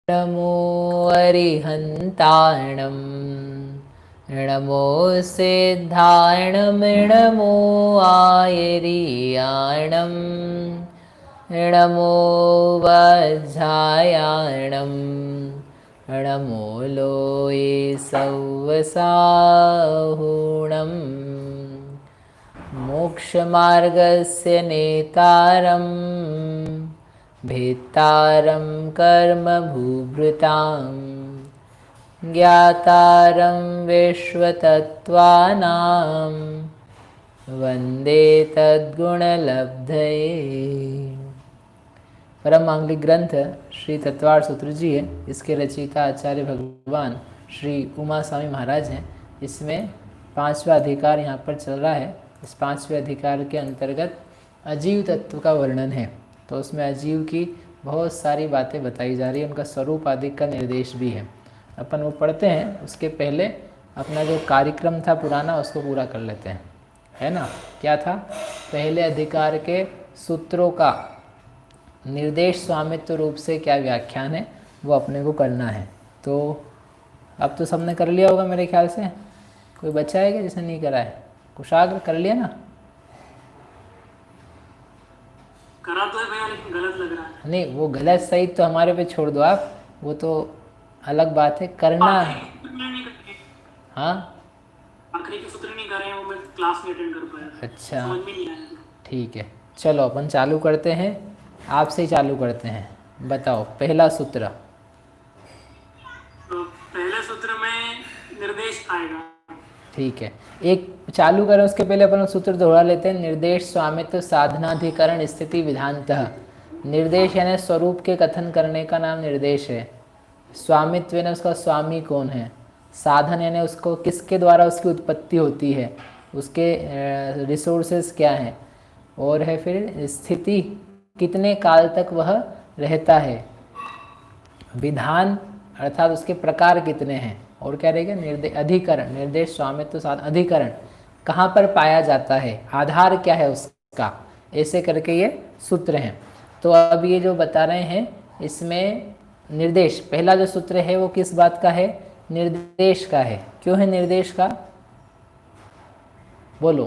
नमो अरिहन्ताणं नमो सिद्धाणं नमो आयर्याणं नमो वज्रायाणं नमो लोये सौवसाहुणं मोक्षमार्गस्य नेतारं भेत्तारं कर्मभूभृतां ज्ञातारं विश्वतत्त्वानां वन्दे तद्गुणलब्धये। परम मांगलिक ग्रंथ श्री तत्वार्थ सूत्र जी है। इसके रचयिता आचार्य भगवान श्री उमा स्वामी महाराज हैं। इसमें 5वां अधिकार यहाँ पर चल रहा है। इस 5वें अधिकार के अंतर्गत अजीव तत्व का वर्णन है। तो उसमें अजीव की बहुत सारी बातें बताई जा रही है, उनका स्वरूप आदि का निर्देश भी है। अपन वो पढ़ते हैं, उसके पहले अपना जो कार्यक्रम था पुराना उसको पूरा कर लेते हैं, है ना। क्या था? पहले अधिकार के सूत्रों का निर्देश स्वामित्व रूप से क्या व्याख्यान है वो अपने को करना है। तो अब तो सबने कर लिया होगा मेरे ख्याल से। कोई बचा है क्या जिसने नहीं करा है? कुशाग्र कर लिया ना? करा तो है भैया, लेकिन गलत लग रहा है। नहीं, वो गलत सही तो हमारे पे छोड़ दो आप, वो तो अलग बात है। करना है। हाँ, आखिरी के सूत्र नहीं कर रहे हैं, वो मैं क्लास में अटेंड कर पाया। अच्छा समझ में नहीं आया। ठीक है, चलो अपन चालू करते हैं। आपसे ही चालू करते हैं। बताओ पहला सूत्र। तो पहले सूत्र में निर्देश आएगा। ठीक है, एक चालू करें उसके पहले अपन सूत्र दोहरा लेते हैं। निर्देश स्वामित्व साधनाधिकरण स्थिति विधानतः। निर्देश यानी स्वरूप के कथन करने का नाम निर्देश है। स्वामित्व यानी उसका स्वामी कौन है। साधन यानी उसको किसके द्वारा उसकी उत्पत्ति होती है, उसके रिसोर्सेस क्या हैं। और है फिर स्थिति, कितने काल तक वह रहता है। विधान अर्थात उसके प्रकार कितने हैं। और क्या रहेगा? अधिकरण, निर्देश स्वामित्व साधन अधिकरण कहाँ पर पाया जाता है, आधार क्या है उसका। ऐसे करके ये सूत्र हैं। तो अब ये जो बता रहे हैं इसमें निर्देश, पहला जो सूत्र है वो किस बात का है? निर्देश का है। क्यों है निर्देश का? बोलो।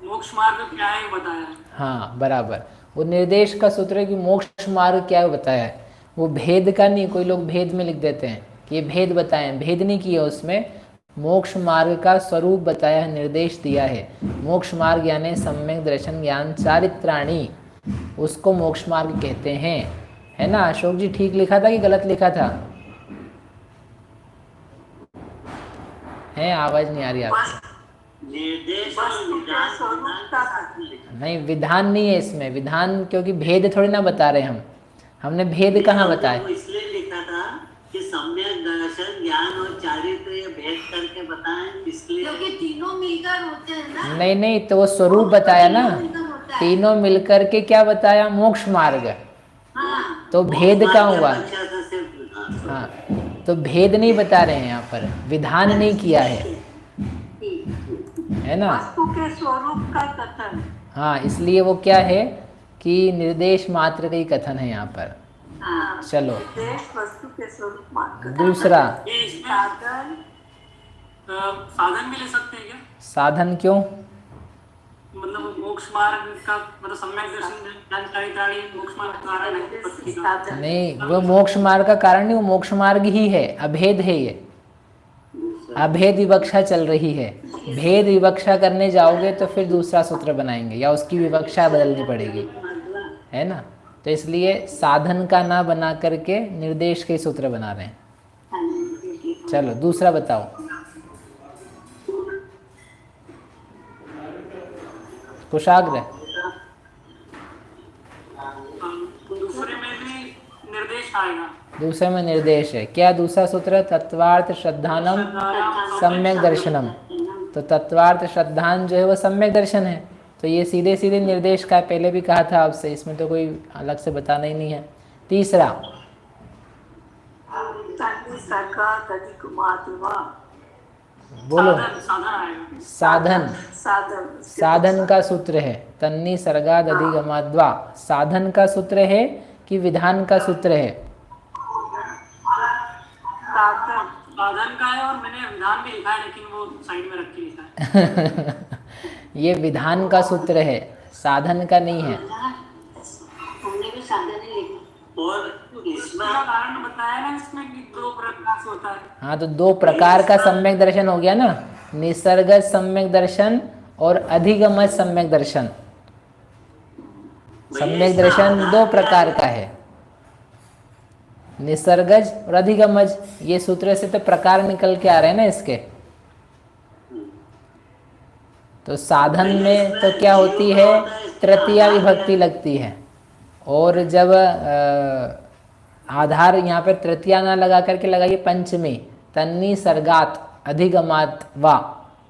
मोक्ष मार्ग क्या है बताया है। हाँ बराबर, वो निर्देश का सूत्र है कि मोक्ष मार्ग क्या है बताया है। वो भेद का नहीं। कोई लोग भेद में लिख देते हैं कि ये भेद बताएं, भेद नहीं किया उसमें। मोक्ष मार्ग का स्वरूप बताया है, निर्देश दिया है। मोक्ष मार्ग यानी सम्यक दर्शन ज्ञान चारित्राणी, उसको मोक्ष मार्ग कहते हैं, है ना। अशोक जी ठीक लिखा था कि गलत लिखा था? है, आवाज नहीं आ रही आपकी। निर्देश और विधान नहीं, विधान नहीं है इसमें। विधान क्योंकि भेद थोड़ी ना बता रहे हमने भेद कहाँ बताया? इसलिए लिखा था कि सम्यक दर्शन ज्ञान और चारित्र ये भेद करके बताएं, इसलिए क्योंकि तीनों मिलकर होते हैं ना। नहीं नहीं, तो वो स्वरूप बताया ना। तीनों मिलकर के क्या बताया? मोक्ष मार्ग। हाँ। तो भेद कहाँ हुआ? अच्छा था सिर्फ। हाँ, तो भेद नहीं बता रहे हैं यहाँ पर, विधान नहीं किया है ना। वस्तु के स्वरूप का कथन। हाँ, इसलिए वो क्या है कि निर्देश मात्र का ही कथन है यहाँ पर। हाँ। चलो निर्देश वस्तु के स्वरूप मात्र। दूसरा, ये इसमें साधन। साधन भी ले सकते हैं क्या? साधन क्यों? मतलब मोक्ष मार्ग का मतलब सम्यक दर्शन ज्ञान चारित्राणी मोक्ष मार्ग का कारण है उत्पत्ति का। नहीं, वो मोक्ष मार्ग का कारण नहीं, वो मोक्ष मार्ग ही है। अभेद है ये, अभेद विवक्षा चल रही है। भेद विवक्षा करने जाओगे तो फिर दूसरा सूत्र बनाएंगे या उसकी विवक्षा बदलनी पड़ेगी, है ना। तो इसलिए साधन का ना बना करके निर्देश के सूत्र बना रहे हैं। चलो दूसरा बताओ। कुशाग्र। दूसरे में भी निर्देश आएगा। दूसरे में निर्देश है। क्या दूसरा सूत्र? तत्वार्थ श्रद्धानम सम्यक दर्शनम। तो तत्वार्थ श्रद्धान जो है वो सम्यक दर्शन है। तो ये सीधे सीधे निर्देश का, पहले भी कहा था आपसे, इसमें तो कोई अलग से बताना ही नहीं है। तीसरा, बोलो। साधन, साधन का सूत्र है तन्नी सर्गाद अधिगमाद्वा। साधन का सूत्र है कि विधान का सूत्र है? साधन का है और मैंने विधान भी लिखा है, लेकिन वो साइड में रख के लिखा है। ये विधान का सूत्र है, साधन का नहीं है। हमने भी साधन ही लिखा। और इसमें इसका कारण बताया ना इसमें कि दो प्रकार से होता है। हाँ, तो दो प्रकार का सम्यक दर्शन हो गया ना, निसर्गज सम्यक दर्शन और अधिगमज सम्यक दर्शन। सम्यक दर्शन दो प्रकार का है, निसर्गज और अधिगमज। ये सूत्र से तो प्रकार निकल के आ रहे हैं ना इसके। तो साधन में तो क्या होती है, तृतीया विभक्ति लगती है, और जब आधार यहाँ पर तृतीया ना लगा करके लगाइए पंचमी, तन्नी सर्गात अधिगमात वा,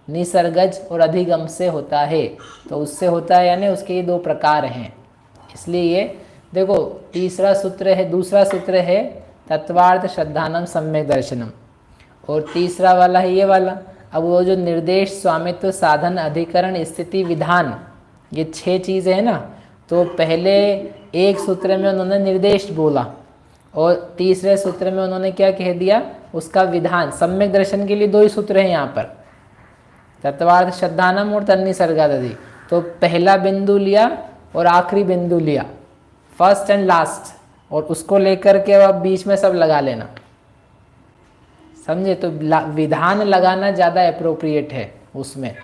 निसर्गज और अधिगम से होता है, तो उससे होता है, यानी उसके ये दो प्रकार हैं। इसलिए ये देखो तीसरा सूत्र है, दूसरा सूत्र है तत्वार्थ श्रद्धानम सम्यक दर्शनम, और तीसरा वाला है ये वाला। अब वो जो निर्देश स्वामित्व साधन अधिकरण स्थिति विधान, ये 6 चीज़ें हैं ना, तो पहले एक सूत्र में उन्होंने निर्देश बोला और तीसरे सूत्र में उन्होंने क्या कह दिया, उसका विधान। सम्यक दर्शन के लिए 2 ही सूत्र हैं यहाँ पर, तत्वार्थ श्रद्धानम और तन्नी सर्गादि। तो पहला बिंदु लिया और आखिरी बिंदु लिया, फर्स्ट एंड लास्ट, और उसको लेकर के अब बीच में सब लगा लेना, समझे। तो विधान लगाना ज़्यादा अप्रोप्रिएट है उसमें,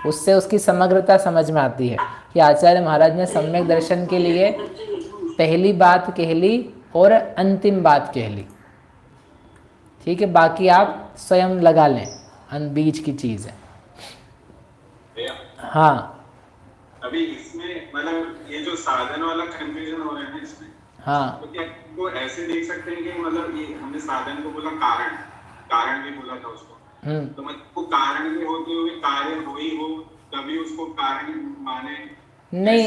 उससे उसकी समग्रता समझ में आती है कि आचार्य महाराज ने सम्यक दर्शन के लिए पहली बात कह ली और अंतिम बात कह ली। ठीक है, बाकी आप स्वयं लगा लें, बीच की चीज़ है। हाँ, अभी इसमें मतलब ये जो साधन वाला कंफ्यूजन हो रहा है ना इसमें, हाँ, तो क्या वो ऐसे देख सकते हैं कि मतलब ये हमने साधन को बोला कारण भी बोला था उसको, तो मतलब वो कारण भी होते हुए कार्य हो ही हो तभी उसको कारण माने? नहीं,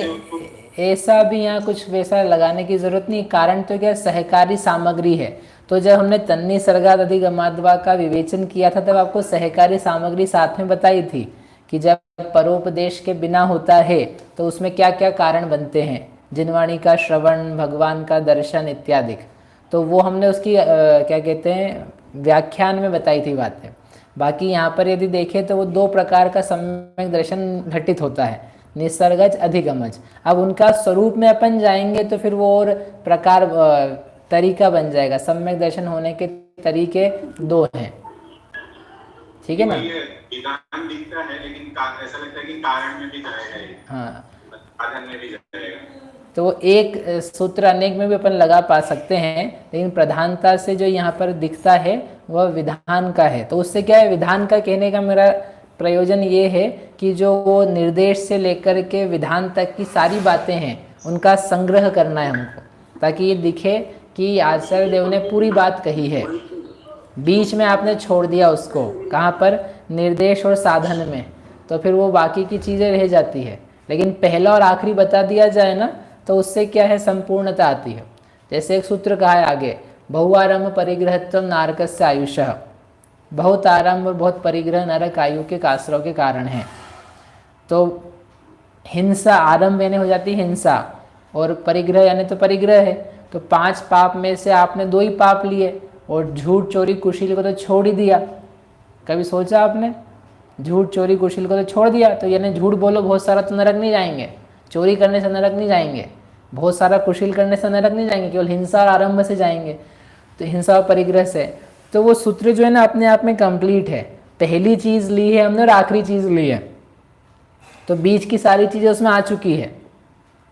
ऐसा भी यहाँ कुछ वैसा लगाने की जरूरत नहीं। कारण तो क्या सहकारी सामग्री है, तो जब हमने तन्नी सर्गाद अधिगमाद्वा का विवेचन किया था तब आपको सहकारी सामग्री साथ में बताई थी कि जब परोपदेश के बिना होता है तो उसमें क्या क्या कारण बनते हैं, जिनवाणी का श्रवण, भगवान का दर्शन इत्यादि। तो वो हमने उसकी क्या कहते हैं व्याख्यान में बताई थी बातें। बाकी यहाँ पर यदि देखें तो वो 2 प्रकार का सम्यक दर्शन घटित होता है, निसर्गज अधिगमज। अब उनका स्वरूप में अपन जाएंगे तो फिर वो और प्रकार तरीका बन जाएगा। सम्यक दर्शन होने के तरीके 2 हैं, ठीक है ना। विधान दिखता है लेकिन ऐसा लगता है कि कारण में भी जाएगा ये, हाँ, साधन में भी जाएगा। तो वो एक सूत्र अनेक में भी अपन लगा पा सकते हैं, लेकिन प्रधानता से जो यहाँ पर दिखता है वह विधान का है। तो उससे क्या है, विधान का कहने का मेरा प्रयोजन ये है कि जो वो निर्देश से लेकर के विधान तक की सारी बातें हैं उनका संग्रह करना है हमको, ताकि ये दिखे कि आचार्य देव ने पूरी बात कही है। बीच में आपने छोड़ दिया उसको, कहाँ पर, निर्देश और साधन में, तो फिर वो बाकी की चीज़ें रह जाती है। लेकिन पहला और आखिरी बता दिया जाए ना तो उससे क्या है, संपूर्णता आती है। जैसे एक सूत्र कहा है आगे, बहुआरम्भ परिग्रहत्व नारकस्य आयुषः, बहुत आरंभ और बहुत परिग्रह नरक आयु के आश्रव के कारण है। तो हिंसा, आरंभ यानी हो जाती है हिंसा, और परिग्रह यानी तो परिग्रह है। तो 5 पाप में से आपने 2 ही पाप लिए, और झूठ चोरी कुशील को तो छोड़ ही दिया। कभी सोचा आपने, झूठ चोरी कुशील को तो छोड़ दिया, तो यानी झूठ बोलो बहुत सारा तो नरक नहीं जाएंगे, चोरी करने से नरक नहीं जाएंगे, बहुत सारा कुशील करने से नरक नहीं जाएंगे, केवल हिंसा और आरंभ से जाएंगे। तो हिंसा और परिग्रह से, तो वो सूत्र जो है ना अपने आप में कंप्लीट है। पहली चीज़ ली है हमने और आखिरी चीज़ ली है, तो बीच की सारी चीज़ें उसमें आ चुकी है।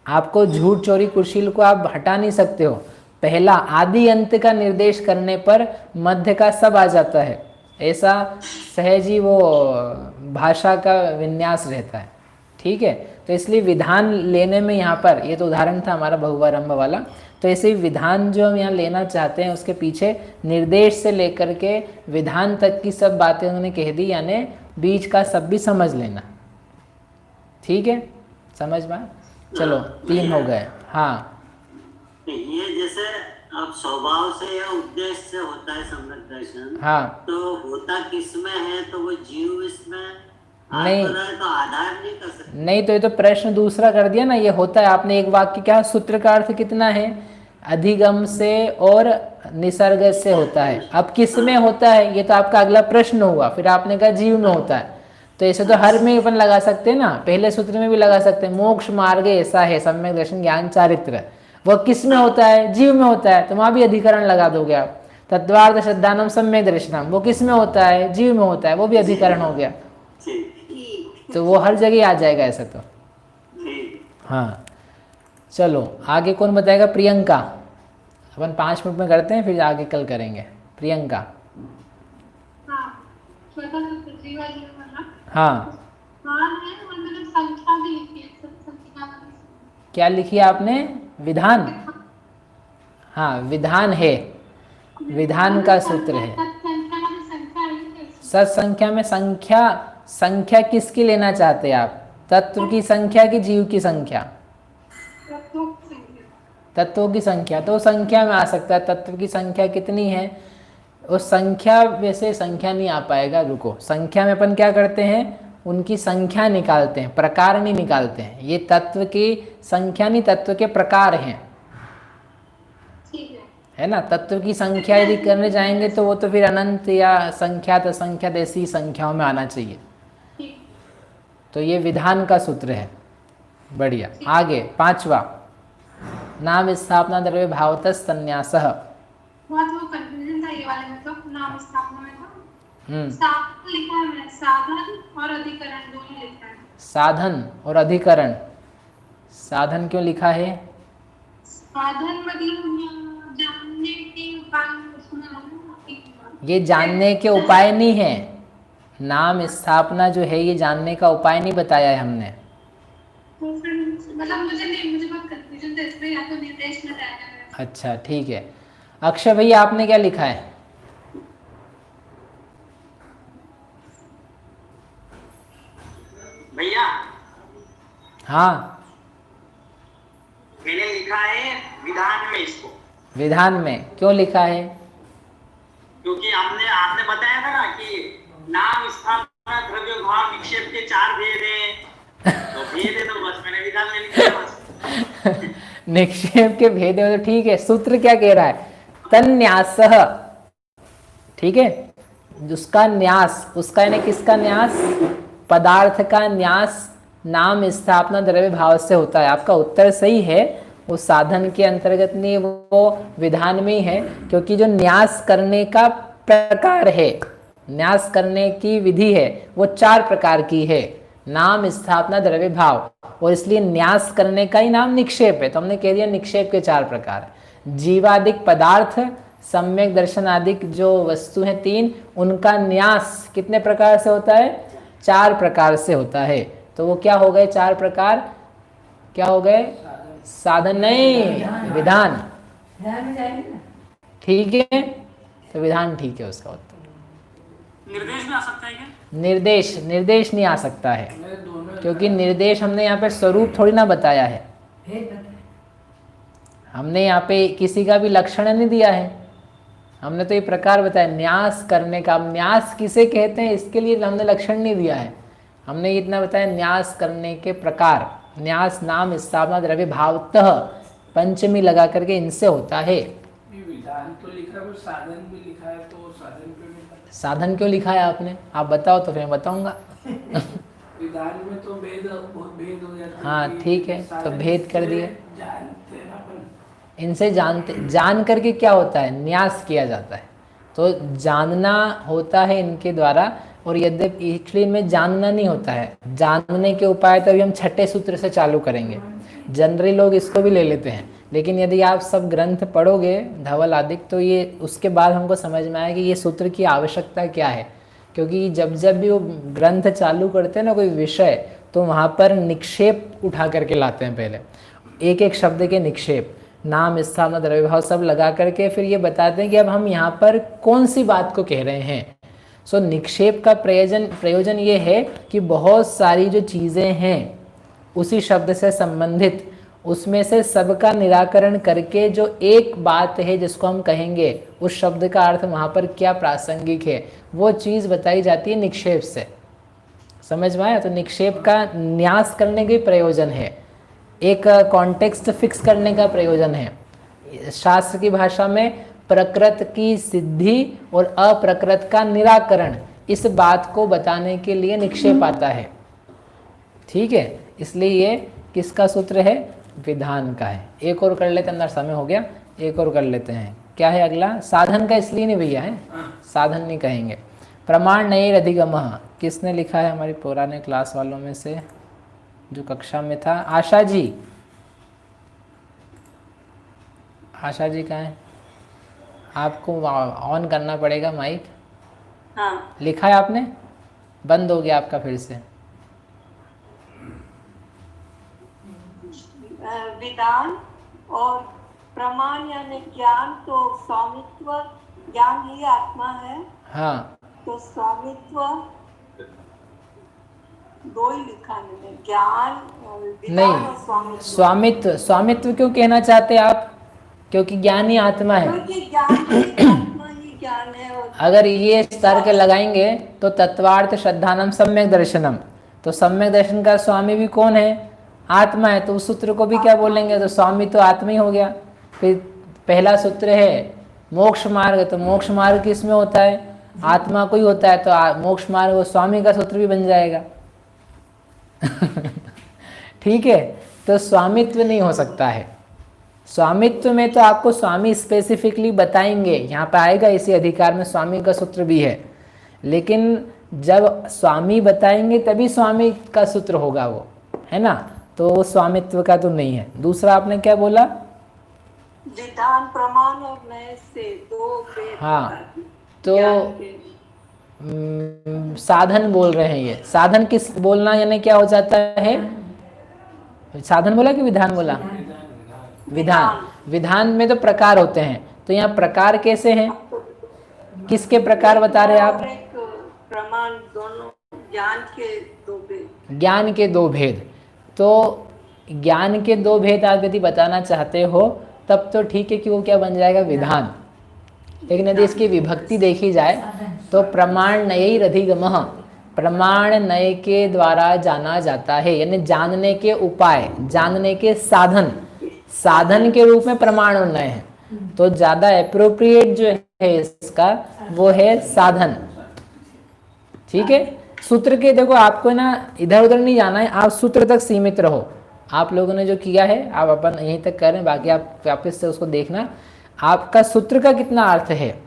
आपको झूठ चोरी कुशील को आप हटा नहीं सकते हो। पहला आदि अंत का निर्देश करने पर मध्य का सब आ जाता है, ऐसा सहज ही वो भाषा का विन्यास रहता है। ठीक है, तो इसलिए विधान लेने में यहाँ पर, ये तो उदाहरण था हमारा बहुआरंभ वाला, तो ऐसे विधान जो हम यहाँ लेना चाहते हैं उसके पीछे निर्देश से लेकर के विधान तक की सब बातें उन्होंने कह दी, यानी बीच का सब भी समझ लेना। ठीक है, समझ में? चलो 3 हो गए। हाँ, ये जैसे अब स्वभाव से या उद्देश्य से होता है सम्यक दर्शन, हाँ, तो होता किसमें है, तो वो जीव इसमें नहीं, तो आधार नहीं कर सकते। नहीं, तो ये तो प्रश्न दूसरा कर दिया ना। ये होता है, आपने एक वाक्य क्या, सूत्र का अर्थ कितना है, अधिगम से और निसर्ग से होता है। अब किस में होता है ये तो आपका अगला प्रश्न हुआ। फिर आपने कहा जीव में होता है, तो ऐसे तो हर में अपन लगा सकते हैं ना, पहले सूत्र में भी लगा सकते हैं। मोक्ष मार्ग ऐसा है सम्यक दर्शन ज्ञान चारित्र, वह किस में होता है? जीव में होता है, तो वहाँ भी अधिकरण लगा दोगे आप। तत्वार्थ श्रद्धानम सम्यक दर्शनम, वो किस में होता है? जीव में होता है, वो भी अधिकरण हो गया। तो वो हर जगह आ जाएगा ऐसा तो। हाँ चलो आगे कौन बताएगा? प्रियंका। अपन 5 मिनट में करते हैं, फिर आगे कल करेंगे। प्रियंका। हाँ क्या लिखी आपने? विधान। हाँ विधान है, विधान का सूत्र है। सत्संख्या में संख्या, संख्या किसकी लेना चाहते हैं आप? तत्व की संख्या की जीव की संख्या? तत्वों की संख्या। तो संख्या में आ सकता है। तत्व की संख्या कितनी है? उस संख्या वैसे संख्या नहीं आ पाएगा, रुको। संख्या में अपन क्या करते हैं? उनकी संख्या निकालते हैं, प्रकार नहीं निकालते हैं। ये तत्व की संख्या नहीं, तत्व के प्रकार हैं, है ना। तत्व की संख्या यदि करने जाएंगे तो वो तो फिर अनंत या संख्यात असंख्यात ऐसी संख्याओं में आना चाहिए। तो ये विधान का सूत्र है। बढ़िया। आगे 5वां, नाम स्थापना द्रव्य भावतः संन्यासः। बहुत वो कंफ्यूजन था ये वाले में, तो नाम स्थापना में तो स्थापना लिखा है मैंने, साधन और अधिकरण दोनों लिखा है। साधन और अधिकरण। साधन क्यों लिखा है? साधन मतलब जानने के उपाय। ये जानने के उपाय नहीं है। नाम स्थापना जो है ये जानने का उपाय नहीं बताया है हमने। तो फिर मतलब मुझे बहुत कंफ्यूजन था इसमें, या तो निर्देश में जाएगा। अच्छा ठीक है। अक्षय भैया आपने क्या लिखा है? भैया हाँ मैंने लिखा है विधान में इसको। विधान में क्यों लिखा है? क्योंकि आपने बताया था ना कि नाम स्थापना द्रव्य भाव निक्षेप के 4 भेद हैं, तो भेद है तो बस मैंने विधान में लिखा बस। निक्षेप के भेद है तो ठीक है। सूत्र क्या कह रहा है? तन्यासः, ठीक है। उसका न्यास, उसका यानी किसका न्यास? पदार्थ का न्यास नाम स्थापना द्रव्य भाव से होता है। आपका उत्तर सही है, वो साधन के अंतर्गत नहीं, वो विधान में ही है। क्योंकि जो न्यास करने का प्रकार है, न्यास करने की विधि है, वो 4 प्रकार की है। नाम स्थापना द्रव्य भाव, और इसलिए न्यास करने का ही नाम निक्षेप है। तो हमने कह दिया निक्षेप के 4 प्रकार। जीवादिक पदार्थ, सम्यक दर्शन आदिक जो वस्तु है 3, उनका न्यास कितने प्रकार से होता है? 4 प्रकार से होता है। तो वो क्या हो गए 4 प्रकार? क्या हो गए? साधन नहीं, विधान। ठीक है, तो विधान ठीक है उसका उत्तर। निर्देश में आ सकता है क्या? निर्देश नहीं आ सकता है, क्योंकि निर्देश हमने यहाँ पे स्वरूप थोड़ी ना बताया है। हमने यहाँ पे किसी का भी लक्षण नहीं दिया है, हमने तो ये प्रकार बताया न्यास करने का। न्यास किसे कहते हैं इसके लिए हमने लक्षण नहीं दिया है। हमने इतना बताया न्यास करने के प्रकार। न्यास नाम स्थापना द्रव्य भावतः पंचमी लगा करके इनसे होता है। विधान तो लिखा है, साधन भी लिखा है, तो साधन क्यों नहीं पता? साधन क्यों लिखा है आपने? आप बताओ तो फिर मैं बताऊंगा। विधान में तो भेद हो जाता है। हाँ ठीक है, तो भेद कर दिए। जानते हैं अपन, इनसे जान करके क्या होता है? न्यास किया जाता है। तो जानना होता है इनके द्वारा, और यद्यपि एक्चुअली में जानना नहीं होता है। जानने के उपाय तो अभी हम 6ठे सूत्र से चालू करेंगे। जनरली लोग इसको भी ले लेते हैं, लेकिन यदि आप सब ग्रंथ पढ़ोगे धवल आदि, तो ये उसके बाद हमको समझ में आया कि ये सूत्र की आवश्यकता क्या है। क्योंकि जब भी वो ग्रंथ चालू करते हैं ना कोई विषय, तो वहाँ पर निक्षेप उठा करके लाते हैं। पहले एक एक शब्द के निक्षेप, नाम स्थापना द्रव्य भाव सब लगा करके फिर ये बताते हैं कि अब हम यहाँ पर कौन सी बात को कह रहे हैं। सो निक्षेप का प्रयोजन ये है कि बहुत सारी जो चीज़ें हैं उसी शब्द से संबंधित, उसमें से सबका निराकरण करके जो एक बात है जिसको हम कहेंगे, उस शब्द का अर्थ वहाँ पर क्या प्रासंगिक है, वो चीज़ बताई जाती है निक्षेप से। समझ में आया? तो निक्षेप का न्यास करने का प्रयोजन है, एक कॉन्टेक्स्ट फिक्स करने का प्रयोजन है। शास्त्र की भाषा में प्रकृत की सिद्धि और अप्रकृत का निराकरण, इस बात को बताने के लिए निक्षेप आता है। ठीक है, इसलिए ये किसका सूत्र है? विधान का है। एक और कर लेते हैं, अंदर समय हो गया, एक और कर लेते हैं। क्या है अगला? साधन का इसलिए नहीं भैया है, साधन नहीं कहेंगे। प्रमाण नैर अधिगमः, किसने लिखा है हमारी पुराने क्लास वालों में से जो कक्षा में था? आशा जी, आशा जी कहाँ है? आपको ऑन करना पड़ेगा माइक। हाँ, लिखा है आपने? बंद हो गया आपका फिर से। विधान और प्रमाण यानी ज्ञान, तो स्वामित्व, ज्ञान ही आत्मा है, हाँ, तो स्वामित्व दो ही लिखा है, ज्ञान और विधान और नहीं, स्वामित्व। स्वामित्व, स्वामित्व क्यों कहना चाहते हैं आप? क्योंकि ज्ञान ही आत्मा है। क्योंकि ज्ञान ही आत्मा ही ज्ञान है। और अगर ये तर्क लगाएंगे तो तत्वार्थ श्रद्धानम सम्यक दर्शनम, तो सम्यक दर्शन का स्वामी भी कौन है? आत्मा है। तो उस सूत्र को भी क्या बोलेंगे? तो स्वामी तो आत्मा ही हो गया। फिर पहला सूत्र है मोक्ष मार्ग, तो मोक्ष मार्ग किसमें होता है? आत्मा को ही होता है। तो मोक्ष मार्ग वो स्वामी का सूत्र भी बन जाएगा। ठीक है, तो स्वामित्व नहीं हो सकता है। स्वामित्व में तो आपको स्वामी स्पेसिफिकली बताएंगे, यहाँ पे आएगा इसी अधिकार में स्वामी का सूत्र भी है, लेकिन जब स्वामी बताएंगे तभी स्वामी का सूत्र होगा वो, है ना? तो वो स्वामित्व का तो नहीं है। दूसरा आपने क्या बोला? विधान, प्रमाण और नए से दो भेद। हाँ, तो साधन बोल रहे हैं। ये साधन किस बोलना यानी क्या हो जाता है? साधन बोला कि विधान बोला? विधान। विधान में तो प्रकार होते हैं, तो यहाँ प्रकार कैसे हैं? किसके प्रकार बता रहे हैं आप? प्रमाण, दोनों ज्ञान के दो भेद। ज्ञान के दो भेद। तो ज्ञान के दो भेद आप यदि बताना चाहते हो तब तो ठीक है कि वो क्या बन जाएगा? विधान। लेकिन यदि इसकी विभक्ति देखी जाए तो प्रमाण नयैर अधिगमः, प्रमाण नय के द्वारा जाना जाता है, यानी जानने के उपाय, जानने के साधन, साधन के रूप में प्रमाण और नय है। तो ज़्यादा एप्रोप्रिएट जो है इसका वो है साधन। ठीक है, सूत्र के देखो आपको ना इधर उधर नहीं जाना है, आप सूत्र तक सीमित रहो। आप लोगों ने जो किया है आप अपन यहीं तक करें, बाकी आप वापस से उसको देखना आपका सूत्र का कितना अर्थ है।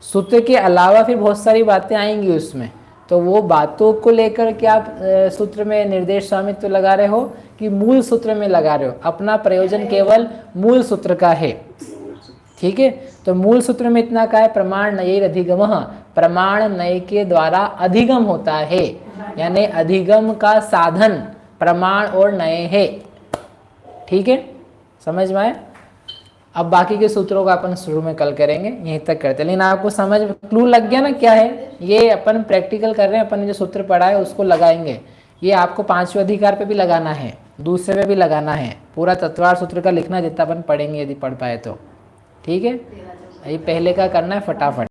सूत्र के अलावा फिर बहुत सारी बातें आएंगी उसमें, तो वो बातों को लेकर के आप सूत्र में निर्देश स्वामित्व लगा रहे हो कि मूल सूत्र में लगा रहे हो? अपना प्रयोजन केवल मूल सूत्र का है। ठीक है, तो मूल सूत्र में इतना का है, प्रमाण नयैर अधिगमः, प्रमाण नय के द्वारा अधिगम होता है, यानी अधिगम का साधन प्रमाण और नय है। ठीक है, समझ में आए? अब बाकी के सूत्रों का अपन शुरू में कल करेंगे, यहीं तक करते हैं। लेकिन आपको समझ क्लू लग गया ना क्या है? ये अपन प्रैक्टिकल कर रहे हैं, अपन ने जो सूत्र पढ़ा है उसको लगाएंगे। ये आपको पांचवें अधिकार पे भी लगाना है, दूसरे पे भी लगाना है, पूरा तत्वार सूत्र का लिखना जितना अपन पढ़ेंगे यदि पढ़ पाए तो। ठीक है, ये पहले का करना है फटाफट।